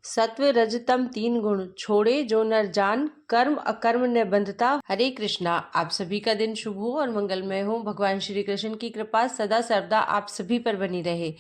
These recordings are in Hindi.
सत्व रजतम तीन गुण छोड़े जो नर जान, कर्म अकर्म न बंधता। हरे कृष्णा। आप सभी का दिन शुभ हो और मंगलमय हो। भगवान श्री कृष्ण की कृपा सदा सर्वदा आप सभी पर बनी रहे।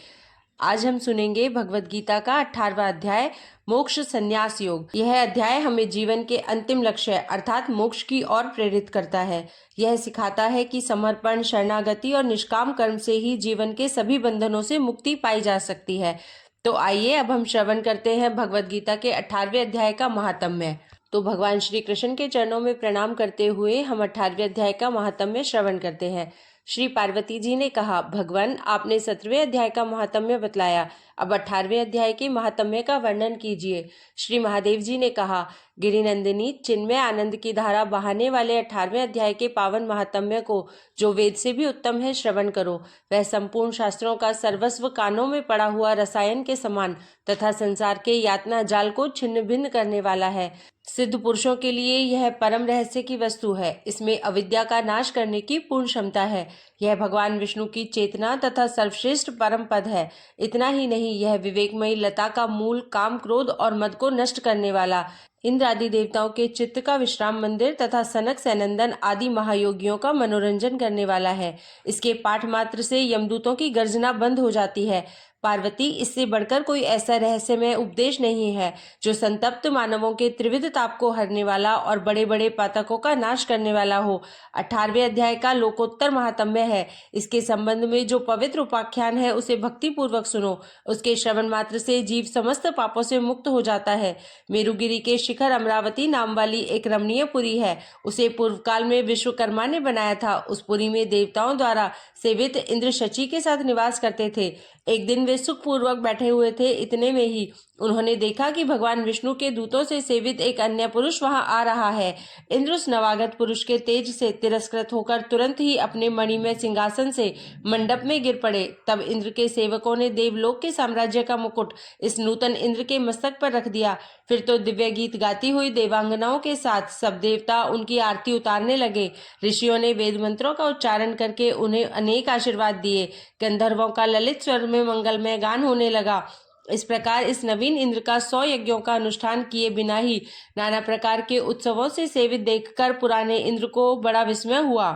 आज हम सुनेंगे भगवत गीता का 18वां अध्याय मोक्ष संन्यास योग। यह अध्याय हमें जीवन के अंतिम लक्ष्य अर्थात मोक्ष की ओर प्रेरित करता है। यह सिखाता है कि समर्पण, शरणागति और निष्काम कर्म से ही जीवन के सभी बंधनों से मुक्ति पाई जा सकती है। तो आइए अब हम श्रवण करते हैं भगवत गीता के 18वें अध्याय का महात्म्य। तो भगवान श्री कृष्ण के चरणों में प्रणाम करते हुए हम 18वें अध्याय का महात्म्य श्रवण करते हैं। श्री पार्वती जी ने कहा, भगवान आपने 17वें अध्याय का महात्म्य बतलाया, अब 18वें अध्याय के महात्म्य का वर्णन कीजिए। श्री महादेव जी ने कहा, गिरिनंदिनी चिन्मय आनंद की धारा बहाने वाले 18वें अध्याय के पावन महात्म्य को जो वेद से भी उत्तम है श्रवण करो। वह संपूर्ण शास्त्रों का सर्वस्व कानों में पड़ा हुआ रसायन के समान तथा संसार के यातना जाल को छिन्न भिन्न करने वाला है। सिद्ध पुरुषों के लिए यह परम रहस्य की वस्तु है। इसमें अविद्या का नाश करने की पूर्ण क्षमता है। यह भगवान विष्णु की चेतना तथा सर्वश्रेष्ठ परम पद है। इतना ही नहीं, यह विवेकमयी लता का मूल, काम, क्रोध और मद को नष्ट करने वाला, इंद्र आदि देवताओं के चित्त का विश्राम मंदिर तथा सनक सैनंदन आदि महायोगियों का मनोरंजन करने वाला है। इसके पाठ मात्र से यमदूतों की गर्जना बंद हो जाती है। पार्वती, इससे बढ़कर कोई ऐसा रहस्यमय उपदेश नहीं है जो संतप्त मानवों के त्रिविध ताप को हरने वाला और बड़े बड़े पातकों का नाश करने वाला हो। 18वें अध्याय का लोकोत्तर महात्म्य है। इसके संबंध में जो पवित्र उपाख्यान है उसे भक्ति पूर्वक सुनो। उसके श्रवण मात्र से जीव समस्त पापों से मुक्त हो जाता है। मेरुगिरी के शिखर अमरावती नाम वाली एक रमणीय पुरी है। उसे पूर्व काल में विश्वकर्मा ने बनाया था। उस पुरी में देवताओं द्वारा सेवित इंद्र शची के साथ निवास करते थे। एक दिन वे सुखपूर्वक बैठे हुए थे। इतने में ही उन्होंने देखा कि भगवान विष्णु के दूतों से सेवित एक अन्य पुरुष वहां आ रहा है। इंद्र उस नवागत पुरुष के तेज से तिरस्कृत होकर तुरंत ही अपने मणिमय सिंहासन से मंडप में गिर पड़े। तब इंद्र के सेवकों ने देवलोक के साम्राज्य का मुकुट इस नूतन इंद्र के मस्तक पर रख दिया। फिर तो दिव्य गीत गाती हुई देवांगनाओं के साथ सब देवता उनकी आरती उतारने लगे। ऋषियों ने वेद मंत्रों का उच्चारण करके उन्हें अनेक आशीर्वाद दिए। गंधर्वों का ललित स्वर में मंगलमय गान होने लगा। इस प्रकार इस नवीन इंद्र का 100 यज्ञों का अनुष्ठान किए बिना ही नाना प्रकार के उत्सवों से सेवित देखकर पुराने इंद्र को बड़ा विस्मय हुआ।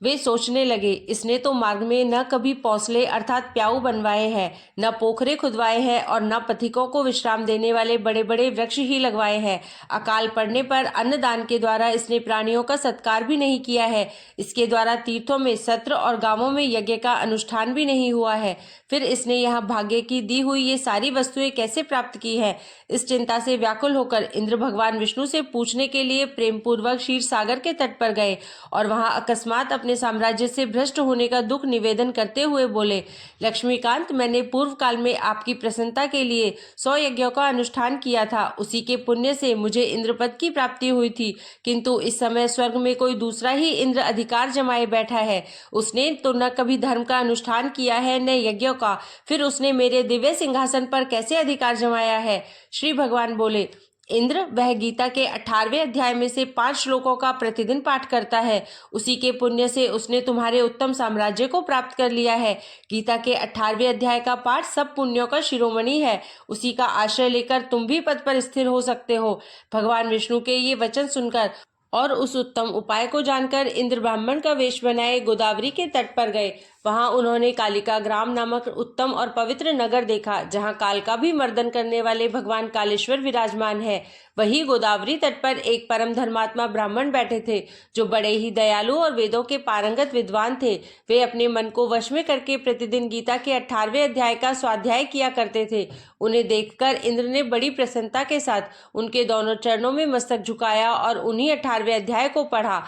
वे सोचने लगे, इसने तो मार्ग में न कभी पौसले अर्थात प्याऊ बनवाए हैं, न पोखरे खुदवाए हैं और न पथिकों को विश्राम देने वाले बड़े बड़े वृक्ष ही लगवाए हैं। अकाल पड़ने पर अन्नदान के द्वारा इसने प्राणियों का सत्कार भी नहीं किया है। इसके द्वारा तीर्थों में, सत्र और गांवों में यज्ञ का अनुष्ठान भी नहीं हुआ है। फिर इसने यहाँ भाग्य की दी हुई ये सारी वस्तुएं कैसे प्राप्त की है? इस चिंता से व्याकुल होकर इंद्र भगवान विष्णु से पूछने के लिए प्रेम पूर्वक क्षीर सागर के तट पर गए और वहां अकस्मात अपने साम्राज्य से भ्रष्ट होने का दुख निवेदन करते हुए बोले, लक्ष्मीकांत, मैंने पूर्व काल में आपकी प्रसन्नता के लिए 100 यज्ञों का अनुष्ठान किया था। उसी के पुण्य से मुझे इंद्रपद की प्राप्ति हुई थी। किंतु इस समय स्वर्ग में कोई दूसरा ही इंद्र अधिकार जमाए बैठा है। उसने तो न कभी धर्म का अनुष्ठान किया है न यज्ञों का। फिर उसने मेरे दिव्य सिंहासन पर कैसे अधिकार जमाया है? श्री भगवान बोले, इंद्र, वह गीता के 18वें अध्याय में से 5 श्लोकों का प्रतिदिन पाठ करता है। उसी के पुण्य से उसने तुम्हारे उत्तम साम्राज्य को प्राप्त कर लिया है। गीता के 18वें अध्याय का पाठ सब पुण्यों का शिरोमणि है। उसी का आश्रय लेकर तुम भी पद पर स्थिर हो सकते हो। भगवान विष्णु के ये वचन सुनकर और उस उत्तम उपाय को जानकर इंद्र ब्राह्मण का वेश बनाए गोदावरी के तट पर गए। वहां उन्होंने कालिका ग्राम नामक उत्तम और पवित्र नगर देखा, जहां काल का भी मर्दन करने वाले भगवान कालेश्वर विराजमान है। वही गोदावरी तट पर एक परम धर्मात्मा ब्राह्मण बैठे थे, जो बड़े ही दयालु और वेदों के पारंगत विद्वान थे। वे अपने मन को वश में करके प्रतिदिन गीता के 18वें अध्याय का स्वाध्याय किया करते थे। उन्हें देखकर इंद्र ने बड़ी प्रसन्नता के साथ उनके दोनों चरणों में मस्तक झुकाया और उन्हीं 18वें अध्याय को पढ़ा।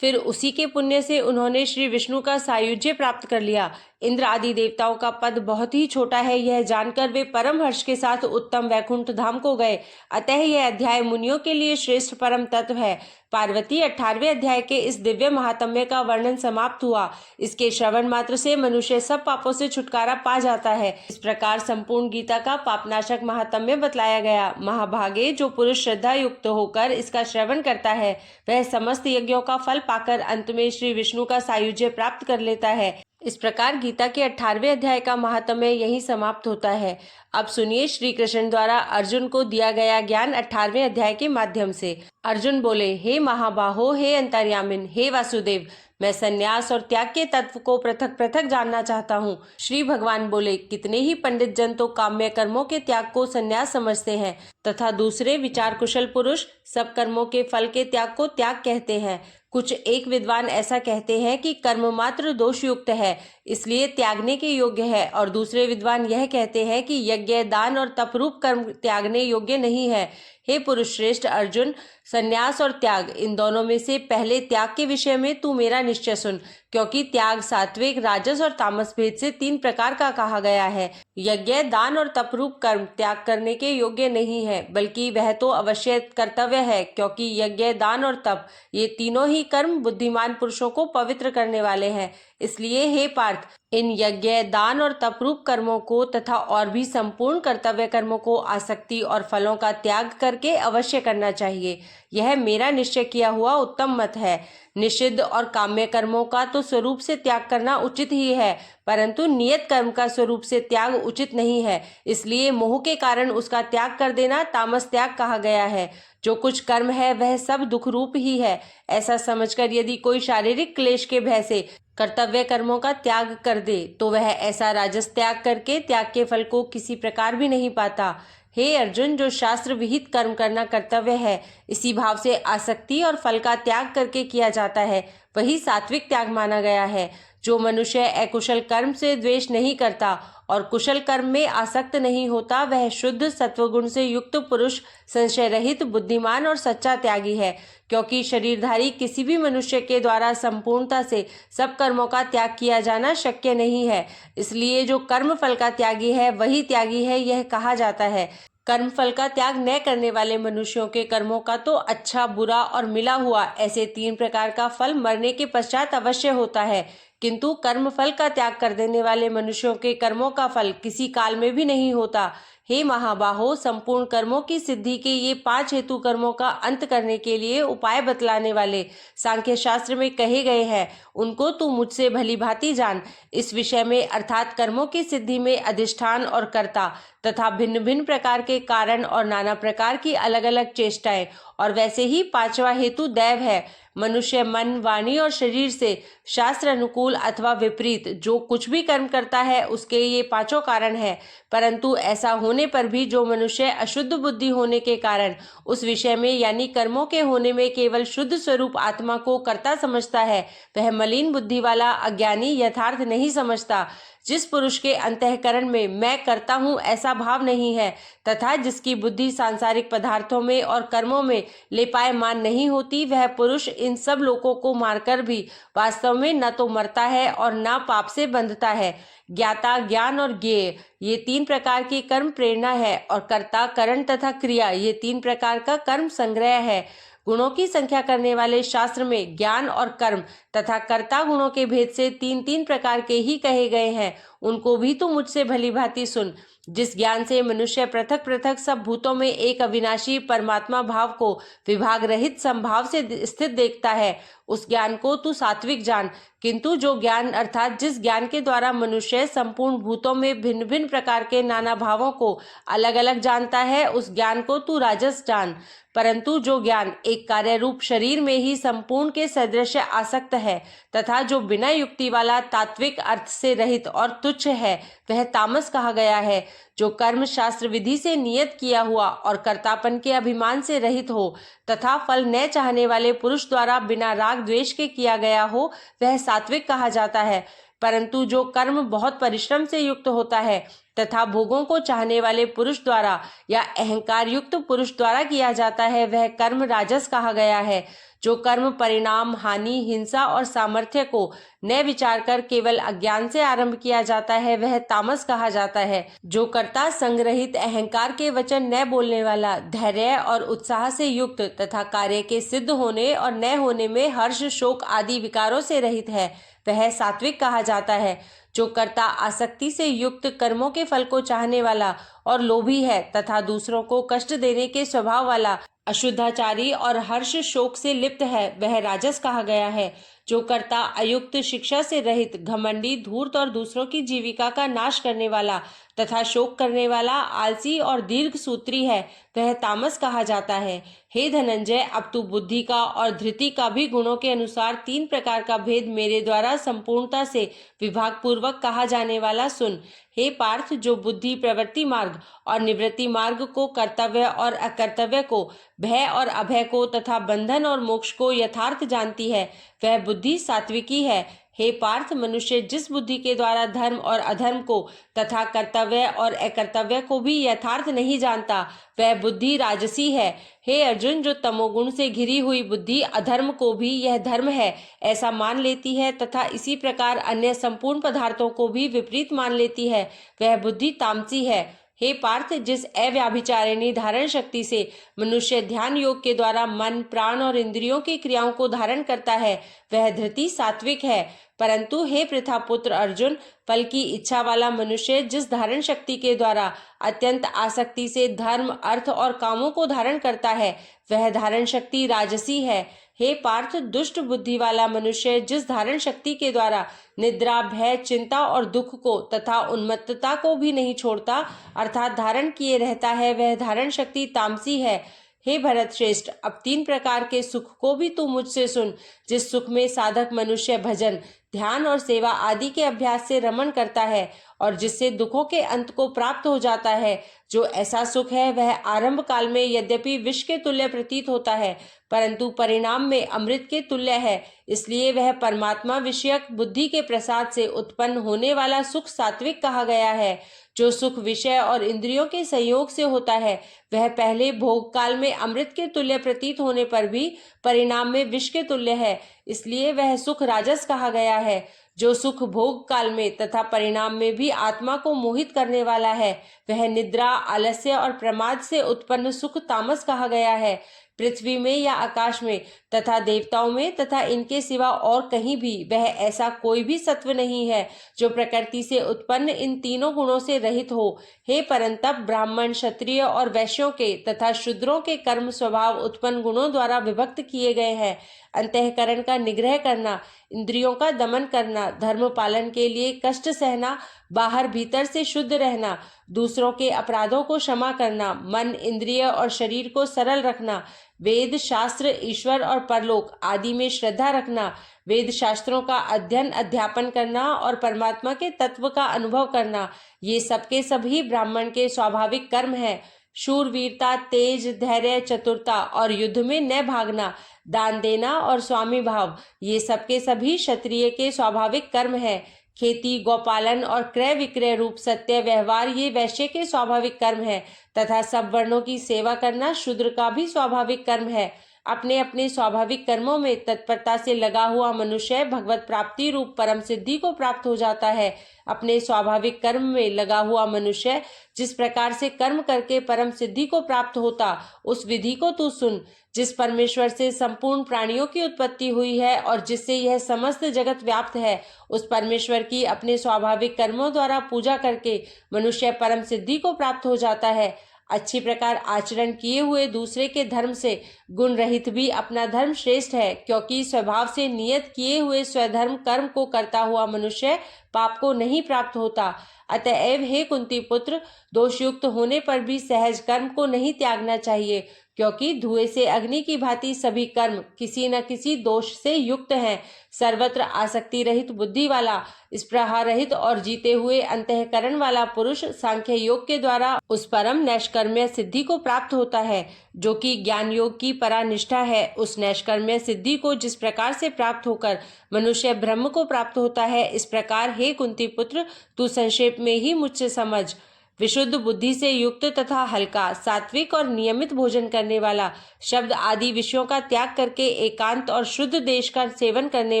फिर उसी के पुण्य से उन्होंने श्री विष्णु का सायुज्य प्राप्त कर लिया। इंद्र आदि देवताओं का पद बहुत ही छोटा है, यह जानकर वे परम हर्ष के साथ उत्तम वैकुंठ धाम को गए। अतः यह अध्याय मुनियों के लिए श्रेष्ठ परम तत्व है। पार्वती, 18वें अध्याय के इस दिव्य महात्म्य का वर्णन समाप्त हुआ। इसके श्रवण मात्र से मनुष्य सब पापों से छुटकारा पा जाता है। इस प्रकार संपूर्ण गीता का पापनाशक महात्म्य बतलाया गया। महाभागे, जो पुरुष श्रद्धा युक्त होकर इसका श्रवण करता है, वह समस्त यज्ञों का फल पाकर अंत में श्री विष्णु का सायुज्य प्राप्त कर लेता है। इस प्रकार गीता के 18वें अध्याय का महात्म्य यहीं समाप्त होता है। अब सुनिए श्री कृष्ण द्वारा अर्जुन को दिया गया ज्ञान 18वें अध्याय के माध्यम से। अर्जुन बोले, हे महाबाहो, हे अंतर्यामिन, हे वासुदेव, मैं संन्यास और त्याग के तत्व को पृथक पृथक जानना चाहता हूँ। श्री भगवान बोले, कितने ही पंडित जन तो काम्य कर्मों के त्याग को संन्यास समझते हैं तथा दूसरे विचार कुशल पुरुष सब कर्मों के फल के त्याग को त्याग कहते हैं। कुछ एक विद्वान ऐसा कहते हैं कि कर्म मात्र दोष युक्त है, इसलिए त्यागने के योग्य है, और दूसरे विद्वान यह कहते हैं कि यज्ञ, दान और तपरूप कर्म त्यागने योग्य नहीं है। हे पुरुष श्रेष्ठ अर्जुन, संन्यास और त्याग, इन दोनों में से पहले त्याग के विषय में तू मेरा निश्चय सुन, क्योंकि त्याग सात्विक, राजस और तामस भेद से 3 प्रकार का कहा गया है। यज्ञ, दान और तपरूप कर्म त्याग करने के योग्य नहीं है, बल्कि वह तो अवश्य कर्तव्य है, क्योंकि यज्ञ, दान और तप ये तीनों ही कर्म बुद्धिमान पुरुषों को पवित्र करने वाले हैं। इसलिए हे पार्थ, इन यज्ञ, दान और तपरूप कर्मों को तथा और भी संपूर्ण कर्तव्य कर्मों को आसक्ति और फलों का त्याग करके अवश्य करना चाहिए। यह मेरा निश्चय किया हुआ उत्तम मत है। निषिद्ध और काम्य कर्मों का तो स्वरूप से त्याग करना उचित ही है, परंतु नियत कर्म का स्वरूप से त्याग उचित नहीं है, इसलिए मोह के कारण उसका त्याग कर देना तामस त्याग कहा गया है। जो कुछ कर्म है वह सब दुख रूप ही है। ऐसा समझकर यदि कोई शारीरिक क्लेश के भय से कर्तव्य कर्मों का त्याग कर दे तो वह ऐसा राजस त्याग करके त्याग के फल को किसी प्रकार भी नहीं पाता। हे अर्जुन, जो शास्त्र विहित कर्म करना कर्तव्य है, इसी भाव से आसक्ति और फल का त्याग करके किया जाता है, वही सात्विक त्याग माना गया है। जो मनुष्य अकुशल कर्म से द्वेष नहीं करता और कुशल कर्म में आसक्त नहीं होता, वह शुद्ध सत्वगुण से युक्त पुरुष, संशय रहित, बुद्धिमान और सच्चा त्यागी है। क्योंकि शरीरधारी किसी भी मनुष्य के द्वारा संपूर्णता से सब कर्मों का त्याग किया जाना शक्य नहीं है, इसलिए जो कर्म फल का त्यागी है वही त्यागी है, यह कहा जाता है। कर्म फल का त्याग न करने वाले मनुष्यों के कर्मों का तो अच्छा, बुरा और मिला हुआ ऐसे 3 प्रकार का फल मरने के पश्चात अवश्य होता है, किंतु कर्म फल का त्याग कर देने वाले मनुष्यों के कर्मों का फल किसी काल में भी नहीं होता। हे महाबाहो, संपूर्ण कर्मों की सिद्धि के ये 5 हेतु कर्मों का अंत करने के लिए उपाय बतलाने वाले सांख्य शास्त्र में कहे गए हैं, उनको तू मुझसे भली भांति जान। इस विषय में अर्थात कर्मों की सिद्धि में अधिष्ठान और कर्ता तथा भिन्न भिन्न प्रकार के कारण और नाना प्रकार की अलग अलग चेष्टाएं, और वैसे ही 5वां हेतु दैव है। मनुष्य मन, वाणी और शरीर से शास्त्र अनुकूल अथवा विपरीत जो कुछ भी कर्म करता है उसके ये 5 कारण है, परंतु ऐसा होने पर भी जो मनुष्य अशुद्ध बुद्धि होने के कारण उस विषय में यानी कर्मों के होने में केवल शुद्ध स्वरूप आत्मा को कर्ता समझता है, वह मलिन बुद्धि वाला अज्ञानी यथार्थ नहीं समझता। जिस पुरुष के अंतःकरण में मैं करता हूँ ऐसा भाव नहीं है तथा जिसकी बुद्धि सांसारिक पदार्थों में और कर्मों में लेपायमान नहीं होती, वह पुरुष इन सब लोगों को मारकर भी वास्तव में न तो मरता है और न पाप से बंधता है। ज्ञाता, ज्ञान और ज्ञेय ये 3 प्रकार की कर्म प्रेरणा है, और कर्ता, करण तथा क्रिया ये 3 प्रकार का कर्म संग्रह है। गुणों की संख्या करने वाले शास्त्र में ज्ञान और कर्म तथा कर्ता गुणों के भेद से 3-3 प्रकार के ही कहे गए हैं, उनको भी तू मुझसे भली भांति सुन। जिस ज्ञान से मनुष्य पृथक पृथक सब भूतों में एक अविनाशी परमात्मा भाव को विभाग रहित संभाव से स्थित देखता है, उस ज्ञान को तू सात्विक जान। किंतु जो ज्ञान अर्थात जिस ज्ञान के द्वारा मनुष्य संपूर्ण भूतों में भिन्न भिन्न प्रकार के नाना भावों को अलग अलग जानता है, उस ज्ञान को तू राजस जान। परंतु जो ज्ञान एक कार्य रूप शरीर में ही संपूर्ण के सदृश आसक्त है तथा जो बिना युक्ति वाला तात्विक अर्थ से रहित और तुच्छ है, वह तामस कहा गया है। जो कर्म शास्त्र विधि से नियत किया हुआ और कर्तापन के अभिमान से रहित हो तथा फल न चाहने वाले पुरुष द्वारा बिना राग द्वेष के किया गया हो, वह सात्विक कहा जाता है। परंतु जो कर्म बहुत परिश्रम से युक्त होता है तथा भोगों को चाहने वाले पुरुष द्वारा या अहंकार युक्त पुरुष द्वारा किया जाता है, वह कर्म राजस कहा गया है। जो कर्म परिणाम, हानि, हिंसा और सामर्थ्य को न विचार कर केवल अज्ञान से आरंभ किया जाता है, वह तामस कहा जाता है। जो कर्ता संग्रहित, अहंकार के वचन न बोलने वाला, धैर्य और उत्साह से युक्त तथा कार्य के सिद्ध होने और न होने में हर्ष, शोक आदि विकारों से रहित है, वह सात्विक कहा जाता है। जो कर्ता आसक्ति से युक्त, कर्मों के फल को चाहने वाला और लोभी है तथा दूसरों को कष्ट देने के स्वभाव वाला, अशुद्धाचारी और हर्ष शोक से लिप्त है, वह राजस कहा गया है। जो कर्ता अयुक्त, शिक्षा से रहित, घमंडी, धूर्त और दूसरों की जीविका का नाश करने वाला तथा शोक करने वाला, आलसी और दीर्घ सूत्री है, वह तामस कहा जाता है। हे धनंजय, अब तू बुद्धि का और धृति का भी गुणों के अनुसार 3 प्रकार का भेद मेरे द्वारा संपूर्णता से विभाग पूर्वक कहा जाने वाला सुन। हे पार्थ, जो बुद्धि प्रवृत्ति मार्ग और निवृत्ति मार्ग को, कर्तव्य और अकर्तव्य को, भय और अभय को तथा बंधन और मोक्ष को यथार्थ जानती है, वह बुद्धि सात्विकी है। हे पार्थ, मनुष्य जिस बुद्धि के द्वारा धर्म और अधर्म को तथा कर्तव्य और अकर्तव्य को भी यथार्थ नहीं जानता, वह बुद्धि राजसी है। हे अर्जुन, जो तमोगुण से घिरी हुई बुद्धि अधर्म को भी यह धर्म है ऐसा मान लेती है तथा इसी प्रकार अन्य संपूर्ण पदार्थों को भी विपरीत मान लेती है, वह बुद्धि तामसी है। हे पार्थ, जिस अव्याभिचारिणी धारण शक्ति से मनुष्य ध्यान योग के द्वारा मन, प्राण और इंद्रियों की क्रियाओं को धारण करता है, वह धृति सात्विक है। परंतु हे पृथापुत्र अर्जुन, फल की इच्छा वाला मनुष्य जिस धारण शक्ति के द्वारा अत्यंत आसक्ति से धर्म, अर्थ और कामों को धारण करता है, वह धारण शक्ति राजसी है। हे पार्थ, दुष्ट बुद्धि वाला मनुष्य जिस धारण शक्ति के द्वारा निद्रा, भय, चिंता और दुख को तथा उन्मत्तता को भी नहीं छोड़ता अर्थात धारण किए रहता है, वह धारण शक्ति तामसी है। हे भरत श्रेष्ठ, अब 3 प्रकार के सुख को भी तू मुझसे सुन, जिस सुख में साधक मनुष्य भजन, ध्यान और सेवा आदि के अभ्यास से रमण करता है और जिससे दुखों के अंत को प्राप्त हो जाता है। जो ऐसा सुख है वह आरंभ काल में यद्यपि विष के तुल्य प्रतीत होता है, परंतु परिणाम में अमृत के तुल्य है। इसलिए वह परमात्मा विषयक बुद्धि के प्रसाद से उत्पन्न होने वाला सुख सात्विक कहा गया है। जो सुख विषय और इंद्रियों के संयोग से होता है, वह पहले भोग काल में अमृत के तुल्य प्रतीत होने पर भी परिणाम में विष के तुल्य है, इसलिए वह सुख राजस कहा गया है। जो सुख भोग काल में तथा परिणाम में भी आत्मा को मोहित करने वाला है, वह निद्रा, आलस्य और प्रमाद से उत्पन्न सुख तामस कहा गया है। पृथ्वी में या आकाश में तथा देवताओं में तथा इनके सिवा और कहीं भी वह ऐसा कोई भी सत्व नहीं है जो प्रकृति से उत्पन्न इन तीनों गुणों से रहित हो। हे परंतप, ब्राह्मण, क्षत्रिय और वैश्यों के तथा शूद्रों के कर्म स्वभाव उत्पन्न गुणों द्वारा विभक्त किए गए हैं। अंतःकरण का निग्रह करना, इंद्रियों का दमन करना, धर्म पालन के लिए कष्ट सहना, बाहर भीतर से शुद्ध रहना, दूसरों के अपराधों को क्षमा करना, मन, इंद्रिय और शरीर को सरल रखना, वेद, शास्त्र, ईश्वर और परलोक आदि में श्रद्धा रखना, वेद शास्त्रों का अध्ययन, अध्यापन करना और परमात्मा के तत्व का अनुभव करना, ये सबके सभी ब्राह्मण के स्वाभाविक कर्म है। शूरवीरता, तेज, धैर्य, चतुरता और युद्ध में न भागना, दान देना और स्वामी भाव, ये सबके सभी क्षत्रिय के स्वाभाविक कर्म है। खेती, गौपालन और क्रय विक्रय रूप सत्य व्यवहार, ये वैश्य के स्वाभाविक कर्म है तथा सब वर्णों की सेवा करना शूद्र का भी स्वाभाविक कर्म है। अपने अपने स्वाभाविक कर्मों में तत्परता से लगा हुआ मनुष्य भगवत प्राप्ति रूप परम सिद्धि को प्राप्त हो जाता है। अपने स्वाभाविक कर्म में लगा हुआ मनुष्य जिस प्रकार से कर्म करके परम सिद्धि को प्राप्त होता, उस विधि को तू सुन। जिस परमेश्वर से संपूर्ण प्राणियों की उत्पत्ति हुई है और जिससे यह समस्त जगत व्याप्त है, उस परमेश्वर की अपने स्वाभाविक कर्मों द्वारा पूजा करके मनुष्य परम सिद्धि को प्राप्त हो जाता है। अच्छी प्रकार आचरण किए हुए दूसरे के धर्म से गुण रहित भी अपना धर्म श्रेष्ठ है, क्योंकि स्वभाव से नियत किए हुए स्वधर्म कर्म को करता हुआ मनुष्य पाप को नहीं प्राप्त होता। अतएव हे कुंती पुत्र, दोषयुक्त होने पर भी सहज कर्म को नहीं त्यागना चाहिए, क्योंकि धुएं से अग्नि की भांति सभी कर्म किसी न किसी दोष से युक्त हैं। सर्वत्र आसक्ति रहित बुद्धि वाला, स्पृहा रहित और जीते हुए अंतःकरण वाला पुरुष सांख्य योग के द्वारा उस परम नैष्कर्म्य सिद्धि को प्राप्त होता है जो कि ज्ञान योग की परानिष्ठा है। उस नैष्कर्म्य सिद्धि को जिस प्रकार से प्राप्त होकर मनुष्य ब्रह्म को प्राप्त होता है, इस प्रकार हे कुंती पुत्र, तू संक्षेप में ही मुझसे समझ। विशुद्ध बुद्धि से युक्त तथा हल्का, सात्विक और नियमित भोजन करने वाला, शब्द आदि विषयों का त्याग करके एकांत और शुद्ध देश का सेवन करने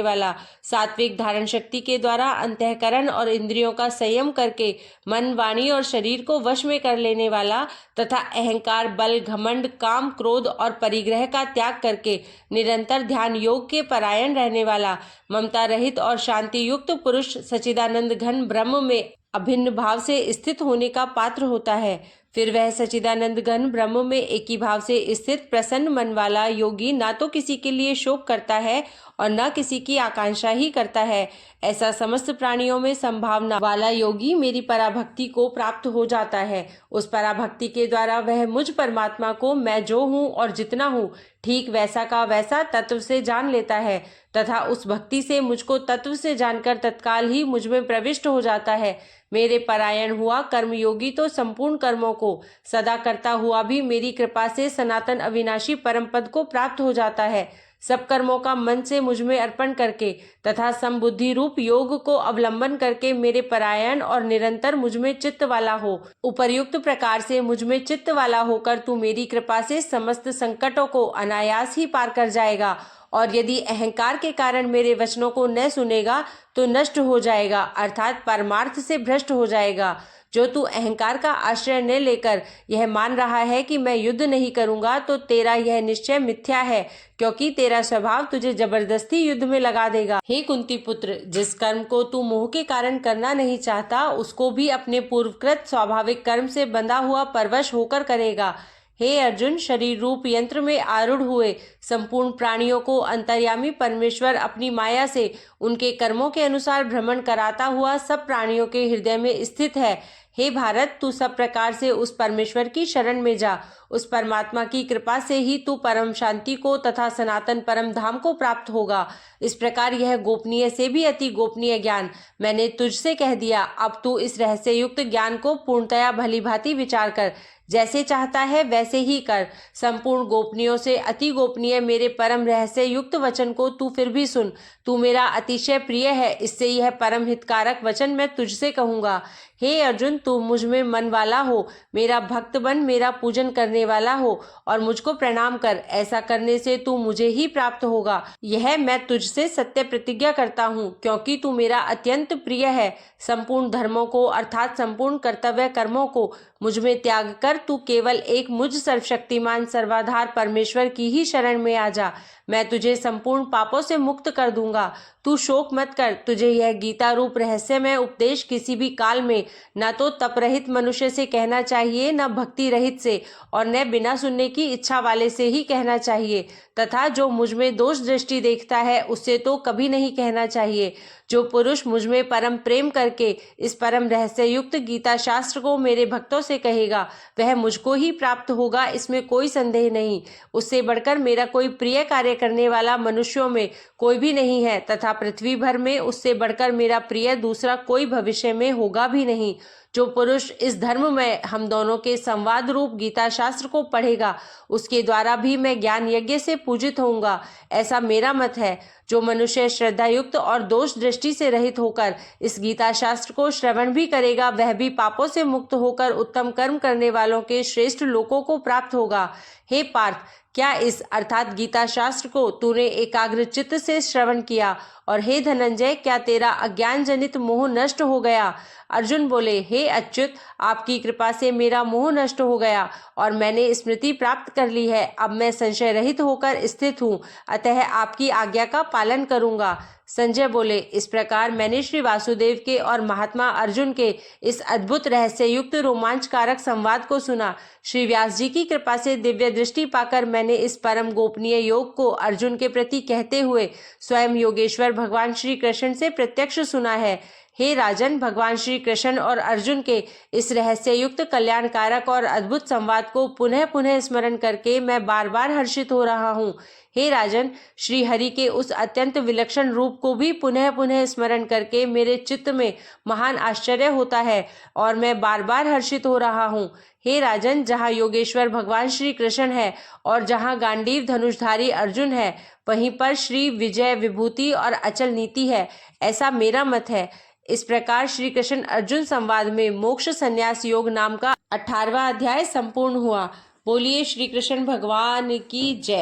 वाला, सात्विक धारण शक्ति के द्वारा अंतःकरण और इंद्रियों का संयम करके मन, वाणी और शरीर को वश में कर लेने वाला तथा अहंकार, बल, घमंड, काम, क्रोध और परिग्रह का त्याग करके निरंतर ध्यान योग के परायण रहने वाला, ममता रहित और शांति युक्त पुरुष सच्चिदानंद घन ब्रह्म में अभिन्न भाव से स्थित होने का पात्र होता है। फिर वह सच्चिदानंद घन ब्रह्म में एक ही भाव से स्थित प्रसन्न मन वाला योगी ना तो किसी के लिए शोक करता है और न किसी की आकांक्षा ही करता है। ऐसा समस्त प्राणियों में संभावना वाला योगी मेरी पराभक्ति को प्राप्त हो जाता है। उस पराभक्ति के द्वारा वह मुझ परमात्मा को मैं जो हूँ और जितना हूँ ठीक वैसा का वैसा तत्व से जान लेता है तथा उस भक्ति से मुझको तत्व से जानकर तत्काल ही मुझ में प्रविष्ट हो जाता है। मेरे परायण हुआ कर्मयोगी तो संपूर्ण कर्मों को सदा करता हुआ भी मेरी कृपा से सनातन अविनाशी परम पद को प्राप्त हो जाता है। सब कर्मों का मन से मुझ में अर्पण करके तथा समबुद्धि रूप योग को अवलंबन करके मेरे परायण और निरंतर मुझ में चित्त वाला हो। उपर्युक्त प्रकार से मुझ में चित्त वाला होकर तू मेरी कृपा से समस्त संकटों को अनायास ही पार कर जाएगा और यदि अहंकार के कारण मेरे वचनों को न सुनेगा तो नष्ट हो जाएगा, अर्थात परमार्थ से भ्रष्ट हो जाएगा। जो तू अहंकार का आश्रय न लेकर यह मान रहा है कि मैं युद्ध नहीं करूंगा तो तेरा यह निश्चय मिथ्या है, क्योंकि तेरा स्वभाव तुझे जबरदस्ती युद्ध में लगा देगा। हे कुंती पुत्र, जिस कर्म को तू मोह के कारण करना नहीं चाहता उसको भी अपने पूर्वकृत स्वाभाविक कर्म से बंधा हुआ परवश होकर करेगा। हे अर्जुन, शरीर रूप यंत्र में आरूढ़ हुए संपूर्ण प्राणियों को अंतर्यामी परमेश्वर अपनी माया से उनके कर्मों के अनुसार भ्रमण कराता हुआ सब प्राणियों के हृदय में स्थित है। हे भारत, तू सब प्रकार से उस परमेश्वर की शरण में जा। उस परमात्मा की कृपा से ही तू परम शांति को तथा सनातन परम धाम को प्राप्त होगा। इस प्रकार यह गोपनीय से भी अति गोपनीय ज्ञान मैंने तुझसे कह दिया। अब तू इस रहस्य युक्त ज्ञान को पूर्णतया भलीभांति विचार कर, जैसे चाहता है वैसे ही कर। संपूर्ण गोपनीयों से अति गोपनीय मेरे परम रहस्य युक्त वचन को तू फिर भी सुन। तू मेरा अतिशय प्रिय है, इससे यह परम हितकारक वचन मैं तुझसे कहूँगा। हे अर्जुन, तू मुझ में मन वाला हो, मेरा भक्त बन, मेरा पूजन करने वाला हो और मुझको प्रणाम कर। ऐसा करने से तू मुझे ही प्राप्त होगा, यह मैं तुझसे सत्य प्रतिज्ञा करता हूँ, क्योंकि तू मेरा अत्यंत प्रिय है। संपूर्ण धर्मों को अर्थात संपूर्ण कर्तव्य कर्मों को मुझ में त्याग कर तू केवल एक मुझ सर्वशक्तिमान सर्वाधार परमेश्वर की ही शरण में आ जा। मैं तुझे संपूर्ण पापों से मुक्त कर दूंगा। तू शोक मत कर। तुझे यह गीता रूप रहस्यमय उपदेश किसी भी काल में न तो तप रहित मनुष्य से कहना चाहिए, न भक्ति रहित से, और न बिना सुनने की इच्छा वाले से ही कहना चाहिए, तथा जो मुझ में दोष दृष्टि देखता है उससे तो कभी नहीं कहना चाहिए। जो पुरुष मुझ में परम प्रेम करके इस परम रहस्य युक्त गीता शास्त्र को मेरे भक्तों से कहेगा वह मुझको ही प्राप्त होगा, इसमें कोई संदेह नहीं। उससे बढ़कर मेरा कोई प्रिय कार्य करने वाला मनुष्यों में कोई भी नहीं है तथा पृथ्वी भर में उससे बढ़कर मेरा प्रिय दूसरा कोई भविष्य में होगा भी नहीं। जो पुरुष इस धर्म में हम दोनों के संवाद रूप गीता शास्त्र को पढ़ेगा उसके द्वारा भी मैं ज्ञान यज्ञ से पूजित होऊंगा, ऐसा मेरा मत है। जो मनुष्य श्रद्धा युक्त और दोष दृष्टि से रहित होकर इस गीता शास्त्र को श्रवण भी करेगा वह भी पापों से मुक्त होकर उत्तम कर्म करने वालों के श्रेष्ठ लोकों को प्राप्त होगा। हे पार्थ, क्या इस अर्थात गीता शास्त्र को तूने एकाग्र चित्त से श्रवण किया? और हे धनंजय, क्या तेरा अज्ञान जनित मोह नष्ट हो गया? अर्जुन बोले, हे अच्युत, आपकी कृपा से मेरा मोह नष्ट हो गया और मैंने स्मृति प्राप्त कर ली है। अब मैं संशय रहित होकर स्थित हूँ, अतः आपकी आज्ञा का पालन करूंगा। संजय बोले, इस प्रकार मैंने श्री वासुदेव के और महात्मा अर्जुन के इस अद्भुत रहस्य युक्त रोमांचकारक संवाद को सुना। श्री व्यास जी की कृपा से दिव्य दृष्टि पाकर मैंने इस परम गोपनीय योग को अर्जुन के प्रति कहते हुए स्वयं योगेश्वर भगवान श्री कृष्ण से प्रत्यक्ष सुना है। हे राजन, भगवान श्री कृष्ण और अर्जुन के इस रहस्य युक्त कल्याणकारक और अद्भुत संवाद को पुनः पुनः स्मरण करके मैं बार बार हर्षित हो रहा हूँ। हे राजन, श्री हरि के उस अत्यंत विलक्षण रूप को भी पुनः पुनः स्मरण करके मेरे चित्त में महान आश्चर्य होता है और मैं बार बार हर्षित हो रहा हूँ। हे राजन, जहाँ योगेश्वर भगवान श्री कृष्ण है और जहाँ गांडीव धनुषधारी अर्जुन है वहीं पर श्री विजय विभूति और अचल नीति है, ऐसा मेरा मत है। इस प्रकार श्री कृष्ण अर्जुन संवाद में मोक्ष संन्यास योग नाम का 18वां अध्याय संपूर्ण हुआ। बोलिए श्री कृष्ण भगवान की जय।